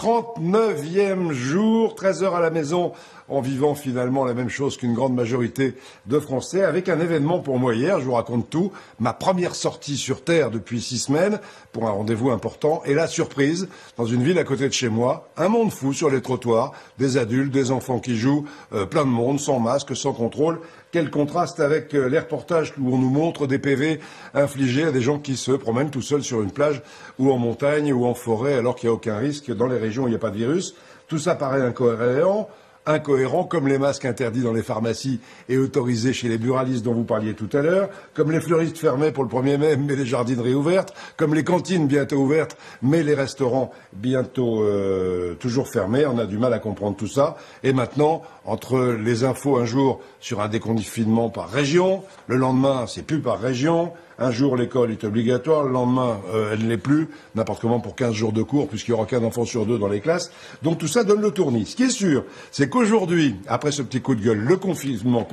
39e jour, 13 heures à la maison, en vivant finalement la même chose qu'une grande majorité de Français, avec un événement pour moi hier, je vous raconte tout, ma première sortie sur Terre depuis 6 semaines, pour un rendez-vous important, et la surprise, dans une ville à côté de chez moi, un monde fou sur les trottoirs, des adultes, des enfants qui jouent, plein de monde, sans masque, sans contrôle. Quel contraste avec les reportages où on nous montre des PV infligés à des gens qui se promènent tout seuls sur une plage ou en montagne ou en forêt alors qu'il n'y a aucun risque dans les régions où il n'y a pas de virus. Tout ça paraît incohérent, comme les masques interdits dans les pharmacies et autorisés chez les buralistes dont vous parliez tout à l'heure, comme les fleuristes fermés pour le 1er mai mais les jardineries ouvertes, comme les cantines bientôt ouvertes mais les restaurants bientôt toujours fermés. On a du mal à comprendre tout ça. Et maintenant, entre les infos un jour sur un déconfinement par région, le lendemain c'est plus par région, un jour l'école est obligatoire, le lendemain elle ne l'est plus, n'importe comment pour 15 jours de cours puisqu'il n'y aura qu'un enfant sur 2 dans les classes. Donc tout ça donne le tournis. Ce qui est sûr, c'est qu'aujourd'hui, après ce petit coup de gueule, le confinement...